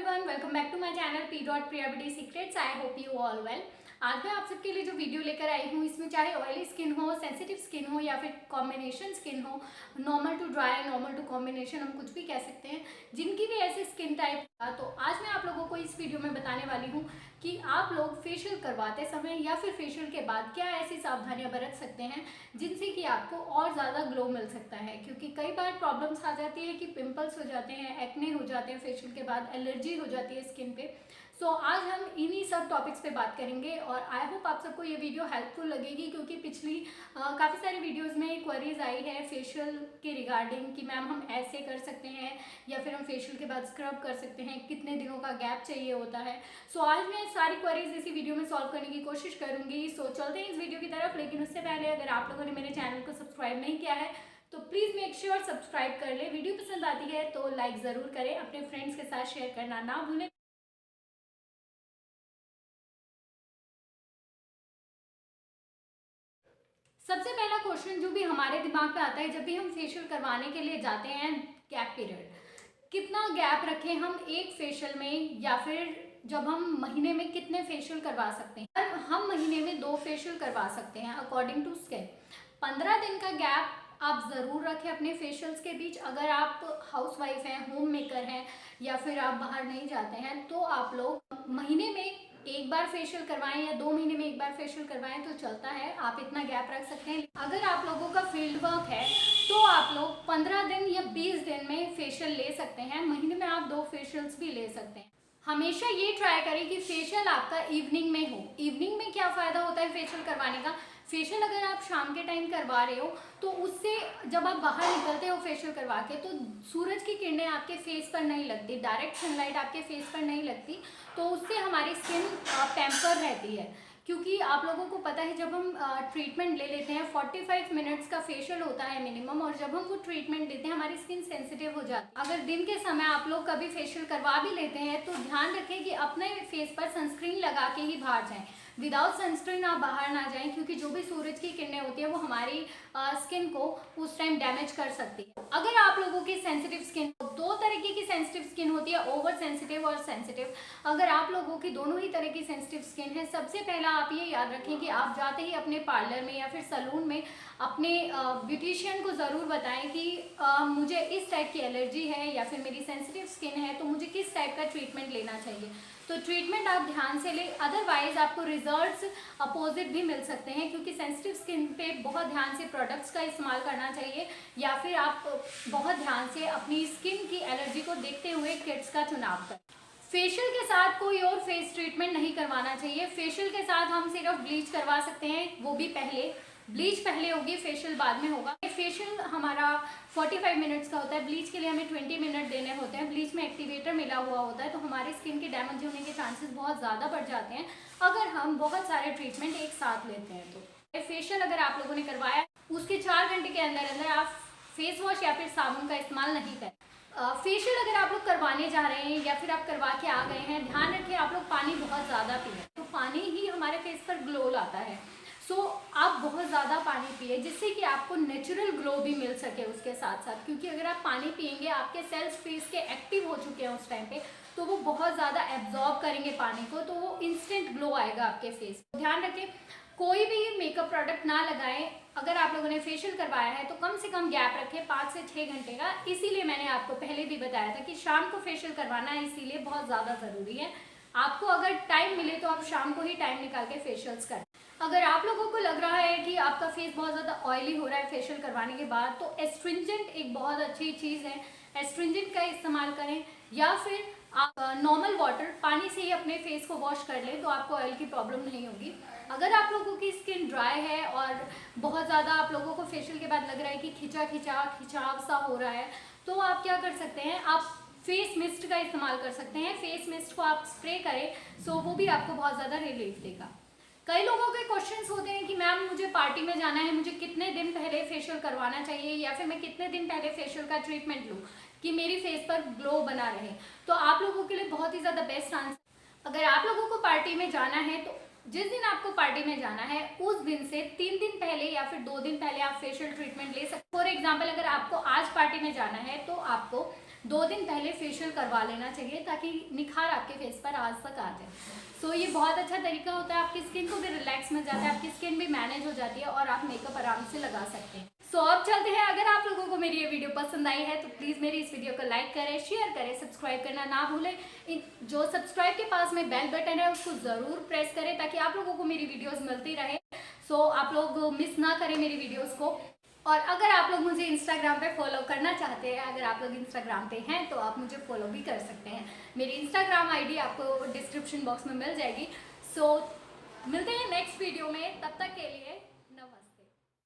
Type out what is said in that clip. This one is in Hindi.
Everyone, welcome back to my channel P dot Priya beauty secrets. I hope you all well. आज मैं आप सबके लिए जो वीडियो लेकर आई हूँ, इसमें चाहे ऑयली स्किन हो, सेंसिटिव स्किन हो या फिर कॉम्बिनेशन स्किन हो, normal to dry, normal to combination, हम कुछ भी कह सकते हैं, जिनकी भी ऐसी स्किन टाइप था, तो आज मैं आप लोगों को इस वीडियो में बताने वाली हूँ कि आप लोग फेशियल करवाते समय या फिर फेशियल के बाद क्या ऐसी सावधानियां बरत सकते हैं जिनसे कि आपको और ज़्यादा ग्लो मिल सकता है। क्योंकि कई बार प्रॉब्लम्स आ जाती है कि पिंपल्स हो जाते हैं, एक्ने हो जाते हैं, फेशियल के बाद एलर्जी हो जाती है स्किन पे। सो आज हम इन्हीं सब टॉपिक्स पे बात करेंगे और आई होप आप सबको ये वीडियो हेल्पफुल लगेगी, क्योंकि पिछली काफ़ी सारी वीडियोस में क्वेरीज आई है फेशियल के रिगार्डिंग कि मैम हम ऐसे कर सकते हैं या फिर हम फेशियल के बाद स्क्रब कर सकते हैं, कितने दिनों का गैप चाहिए होता है। सो आज मैं सारी क्वेरीज इसी वीडियो में सॉल्व करने की कोशिश करूंगी। सो चलते हैं इस वीडियो की तरफ, लेकिन उससे पहले अगर आप लोगों ने मेरे चैनल को सब्सक्राइब नहीं किया है तो प्लीज़ मेक श्योर सब्सक्राइब कर ले। वीडियो पसंद आती है तो लाइक ज़रूर करें, अपने फ्रेंड्स के साथ शेयर करना ना भूलें। सबसे पहला क्वेश्चन जो भी हमारे दिमाग में आता है जब भी हम फेशियल करवाने के लिए जाते हैं, गैप पीरियड, कितना गैप रखें हम एक फेशियल में, या फिर जब हम महीने में कितने फेशियल करवा सकते हैं। हम महीने में 2 फेशियल करवा सकते हैं अकॉर्डिंग टू स्किन। 15 दिन का गैप आप ज़रूर रखें अपने फेशियल्स के बीच। अगर आप हाउसवाइफ हैं, होम मेकर हैं या फिर आप बाहर नहीं जाते हैं तो आप लोग महीने में एक बार फेशियल करवाएं या 2 महीने में एक बार फेशियल करवाएं तो चलता है, आप इतना गैप रख सकते हैं। अगर आप लोगों का फील्ड वर्क है तो आप लोग 15 दिन या 20 दिन में फेशियल ले सकते हैं। महीने में आप 2 फेशियल्स भी ले सकते हैं। हमेशा ये ट्राई करें कि फेशियल आपका इवनिंग में हो। इवनिंग में क्या फ़ायदा होता है फेशियल करवाने का? फेशियल अगर आप शाम के टाइम करवा रहे हो तो उससे जब आप बाहर निकलते हो फेशियल करवा के तो सूरज की किरणें आपके फेस पर नहीं लगती, डायरेक्ट सनलाइट आपके फेस पर नहीं लगती, तो उससे हमारी स्किन पैम्पर रहती है। क्योंकि आप लोगों को पता है जब हम ट्रीटमेंट ले लेते हैं 45 मिनट्स का फेशियल होता है मिनिमम, और जब हम वो ट्रीटमेंट लेते हैं हमारी स्किन सेंसिटिव हो जाती है। अगर दिन के समय आप लोग कभी फेशियल करवा भी लेते हैं तो ध्यान रखें कि अपने फेस पर सनस्क्रीन लगा के ही बाहर जाएं। विदाउट सनस्क्रीन आप बाहर ना जाएं, क्योंकि जो भी सूरज की किरणें होती है वो हमारी स्किन को उस टाइम डैमेज कर सकती है। अगर आप लोगों की सेंसिटिव स्किन, 2 तरीके की सेंसिटिव स्किन होती है, ओवर सेंसिटिव और सेंसिटिव। अगर आप लोगों की दोनों ही तरह की सेंसिटिव स्किन है, सबसे पहला आप ये याद रखें कि आप जाते ही अपने पार्लर में या फिर सैलून में अपने ब्यूटिशियन को ज़रूर बताएं कि मुझे इस टाइप की एलर्जी है या फिर मेरी सेंसिटिव स्किन है, तो मुझे किस टाइप का ट्रीटमेंट लेना चाहिए। तो ट्रीटमेंट आप ध्यान से लें, अदरवाइज आपको रिजल्ट्स अपोजिट भी मिल सकते हैं। क्योंकि सेंसिटिव स्किन पे बहुत ध्यान से प्रोडक्ट्स का इस्तेमाल करना चाहिए, या फिर आप बहुत ध्यान से अपनी स्किन की एलर्जी को देखते हुए किट्स का चुनाव करें। फेशियल के साथ कोई और फेस ट्रीटमेंट नहीं करवाना चाहिए। फेशियल के साथ हम सिर्फ ब्लीच करवा सकते हैं, वो भी पहले। ब्लीच पहले होगी, फेशियल बाद में होगा। फेशियल हमारा 45 मिनट्स का होता है, ब्लीच के लिए हमें 20 मिनट देने होते हैं। ब्लीच में एक्टिवेटर मिला हुआ होता है, तो हमारी स्किन के डैमेज होने के चांसेस बहुत ज़्यादा बढ़ जाते हैं अगर हम बहुत सारे ट्रीटमेंट एक साथ लेते हैं। तो फेशियल अगर आप लोगों ने करवाया, उसके 4 घंटे के अंदर अंदर आप फेस वॉश या फिर साबुन का इस्तेमाल नहीं करें। फेशियल अगर आप लोग करवाने जा रहे हैं या फिर आप करवा के आ गए हैं, ध्यान रखें आप लोग पानी बहुत ज़्यादा पिए। तो पानी ही हमारे फेस पर ग्लो लाता है। सो आप बहुत ज़्यादा पानी पिए, जिससे कि आपको नेचुरल ग्लो भी मिल सके उसके साथ साथ। क्योंकि अगर आप पानी पिएंगे, आपके सेल्स फेस के एक्टिव हो चुके हैं उस टाइम पे, तो वो बहुत ज़्यादा एब्जॉर्ब करेंगे पानी को, तो वो इंस्टेंट ग्लो आएगा आपके फेस। ध्यान रखें कोई भी मेकअप प्रोडक्ट ना लगाएं। अगर आप लोगों ने फेशियल करवाया है तो कम से कम गैप रखें 5 से 6 घंटे का। इसीलिए मैंने आपको पहले भी बताया था कि शाम को फेशियल करवाना है, इसीलिए बहुत ज़्यादा ज़रूरी है। आपको अगर टाइम मिले तो आप शाम को ही टाइम निकाल के फेशियल्स करें। अगर आप लोगों को लग रहा है कि आपका फेस बहुत ज़्यादा ऑयली हो रहा है फेशियल करवाने के बाद, तो एस्ट्रिंजेंट एक बहुत अच्छी चीज़ है, एस्ट्रिंजेंट का इस्तेमाल करें। या फिर आप नॉर्मल वाटर, पानी से ही अपने फेस को वॉश कर लें, तो आपको ऑयल की प्रॉब्लम नहीं होगी। अगर आप लोगों की स्किन ड्राई है और बहुत ज़्यादा आप लोगों को फेशियल के बाद लग रहा है कि खिंचाव सा हो रहा है, तो आप क्या कर सकते हैं, आप फेस मिस्ट का इस्तेमाल कर सकते हैं। फेस मिस्ट को आप स्प्रे करें, सो वो भी आपको बहुत ज़्यादा रिलीफ देगा। कई लोगों के क्वेश्चंस होते हैं कि मैम मुझे पार्टी में जाना है, मुझे कितने दिन पहले फेशियल करवाना चाहिए, या फिर मैं कितने दिन पहले फेशियल का ट्रीटमेंट लूँ कि मेरी फेस पर ग्लो बना रहे। तो आप लोगों के लिए बहुत ही ज़्यादा बेस्ट आंसर, अगर आप लोगों को पार्टी में जाना है तो जिस दिन आपको पार्टी में जाना है उस दिन से 3 दिन पहले या फिर 2 दिन पहले आप फेशियल ट्रीटमेंट ले सकते। फॉर एग्जाम्पल अगर आपको आज पार्टी में जाना है तो आपको 2 दिन पहले फेशियल करवा लेना चाहिए ताकि निखार आपके फेस पर आज तक आ जाए। सो ये बहुत अच्छा तरीका होता है, आपकी स्किन को भी रिलैक्स मिल जाता है, आपकी स्किन भी मैनेज हो जाती है और आप मेकअप आराम से लगा सकते हैं। सो अब चलते हैं, अगर आप लोगों को मेरी ये वीडियो पसंद आई है तो प्लीज़ मेरी इस वीडियो को लाइक करें, शेयर करें, सब्सक्राइब करना ना भूलें। जो सब्सक्राइब के पास में बेल बटन है उसको ज़रूर प्रेस करें ताकि आप लोगों को मेरी वीडियोस मिलती रहे। सो आप लोग मिस ना करें मेरी वीडियोस को। और अगर आप लोग मुझे इंस्टाग्राम पे फॉलो करना चाहते हैं, अगर आप लोग इंस्टाग्राम पे हैं तो आप मुझे फॉलो भी कर सकते हैं। मेरी इंस्टाग्राम आईडी आपको डिस्क्रिप्शन बॉक्स में मिल जाएगी। सो मिलते हैं नेक्स्ट वीडियो में, तब तक के लिए